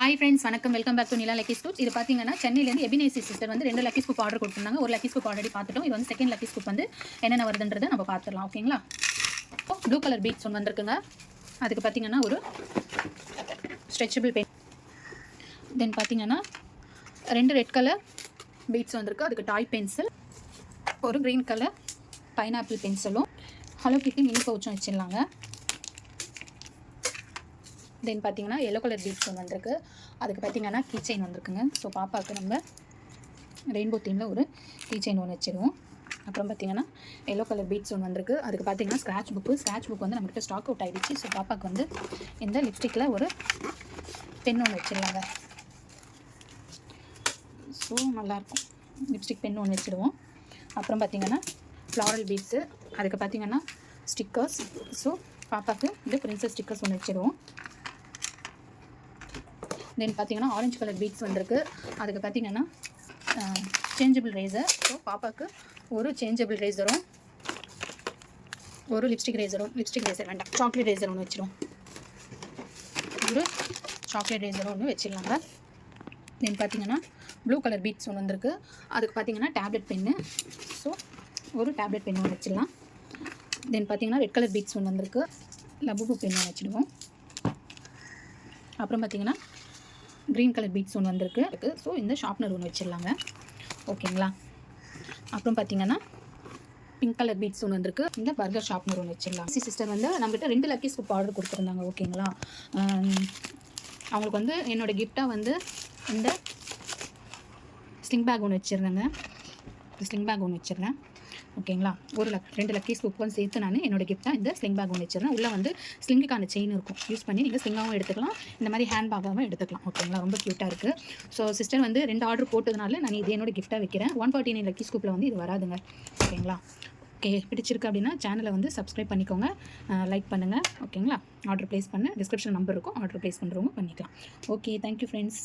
Hi friends, வணக்கம். Welcome back to Nila lucky scoop. இது பார்த்தீங்கன்னா சென்னையிலேருந்து எபினேசி சிஸ்டர் வந்து 2 லக்கி ஸ்கூப் ஆர்டர் கொடுத்துருந்தாங்க. ஒரு லக்கி ஸ்கூப் ஆல்ரெடி பார்த்துட்டோம். இது வந்து செகண்ட் லக்கி ஸ்கூப் வந்து என்னென்ன வருதுன்றதை நம்ம பார்த்துடலாம். ஓகேங்களா? ப்ளூ கலர் பீட்ஸ் ஒன்று வந்திருக்குங்க. அதுக்கு பார்த்தீங்கன்னா ஒரு ஸ்ட்ரெச்சபிள் பென். தென் பார்த்தீங்கன்னா 2 ரெட் கலர் பீட்ஸ் வந்திருக்கு. அதுக்கு டாய் பென்சில், ஒரு க்ரீன் கலர் பைனாப்பிள் பென்சிலும், ஹலோ கிட்டி மினி பவுச்சும் வச்சிடலாங்க. தென் பார்த்தீங்கன்னா எல்லோ கலர் பீட்ஸ் ஒன்று வந்திருக்கு. அதுக்கு பார்த்தீங்கன்னா கீ செயின் வந்திருக்குங்க. ஸோ பாப்பாவுக்கு நம்ம ரெயின்போ தீமில் ஒரு கீ செயின் ஒன்று வச்சுருவோம். அப்புறம் பார்த்தீங்கன்னா எல்லோ கலர் பீட்ஸ் ஒன்று வந்திருக்கு. அதுக்கு பார்த்தீங்கன்னா ஸ்க்ராட்ச் புக் வந்து நம்மகிட்ட ஸ்டாக் அவுட் ஆகிடுச்சு. ஸோ பாப்பாவுக்கு வந்து இந்த லிப்ஸ்டிக்கில் ஒரு பென் ஒன்று வச்சிடலாங்க. ஸோ நல்லாயிருக்கும். லிப்ஸ்டிக் பென் ஒன்று வச்சுடுவோம். அப்புறம் பார்த்தீங்கன்னா ஃப்ளாரல் பீட்ஸு, அதுக்கு பார்த்தீங்கன்னா ஸ்டிக்கர்ஸ். ஸோ பாப்பாவுக்கு இந்த பிரின்சஸ் ஸ்டிக்கர்ஸ் ஒன்று வச்சுடுவோம். தென் பார்த்தீங்கன்னா ஆரஞ்சு கலர் பீட்ஸ் வந்திருக்கு. அதுக்கு பார்த்தீங்கன்னா சேஞ்சபிள் ரேசர். ஸோ பாப்பாவுக்கு ஒரு சேஞ்சபிள் ரேசரும் ஒரு லிப்ஸ்டிக் ரேசர் வேண்டாம், சாக்லேட் ரேசர் ஒன்று வச்சிடும். ஒரு சாக்லேட் ரேசர் ஒன்று வச்சிடலாங்க. தென் பார்த்தீங்கன்னா ப்ளூ கலர் பீட்ஸ் ஒன்று வந்திருக்கு. அதுக்கு பார்த்தீங்கன்னா டேப்லெட் பென்னு. ஸோ ஒரு டேப்லெட் பென் ஒன்று வச்சிடலாம். தென் பார்த்தீங்கன்னா ரெட் கலர் பீட்ஸ் ஒன்று வந்திருக்கு. லபுபு பென் ஒன்று வச்சுடுவோம். அப்புறம் பார்த்தீங்கன்னா க்ரீன் கலர் பீட்ஸ் ஒன்று வந்திருக்கு. ஸோ இந்த ஷார்ப்னர் ஒன்று வச்சிடலாங்க. ஓகேங்களா? அப்புறம் பார்த்தீங்கன்னா பிங்க் கலர் பீட்ஸ் ஒன்று வந்திருக்கு. இந்த பர்கர் ஷார்ப்னர் ஒன்று வச்சிடலாம். சிஸ்டர் வந்து நம்மகிட்ட 2 லக்கி ஸ்கூப் ஆர்டர் கொடுத்துருந்தாங்க. ஓகேங்களா? அவங்களுக்கு வந்து என்னோடய கிஃப்டாக வந்து இந்த ஸ்லிங் பேக் ஒன்று வச்சிடுறேங்க. ஓகேங்களா? 2 லக்கி ஸ்கூப்புக்கும் சேர்த்து நான் என்னோடய கிஃப்டாக இந்த ஸ்லிங் பேக் ஒன்று வச்சிடுறேன். உள்ளே வந்து ஸ்லிங்குக்கான செயின் இருக்கும். யூஸ் பண்ணி நீங்கள் ஸ்லிங்காகவும் எடுத்துக்கலாம், இந்த மாதிரி ஹேண்ட் பேக்காகவும் எடுத்துக்கலாம். ஓகேங்களா? ரொம்ப க்யூட்டாக இருக்குது. ஸோ சிஸ்டர் வந்து 2 ஆர்டர் போட்டதுனால நான் இது என்னோட கிஃப்டாக வைக்கிறேன். 149 லக்கி ஸ்கூப்பில் வந்து இது வராதுங்க. ஓகேங்களா? ஓகே, பிடிச்சிருக்கு அப்படின்னா சேனலை வந்து சப்ஸ்கிரைப் பண்ணிக்கோங்க, லைக் பண்ணுங்கள். ஓகேங்களா? ஆர்டர் ப்ளேஸ் பண்ண டிஸ்கிரிப்ஷன் நம்பர் இருக்கும். ஆர்டர் ப்ளேஸ் பண்ணுறவங்க பண்ணிக்கலாம். Okay, thank you friends.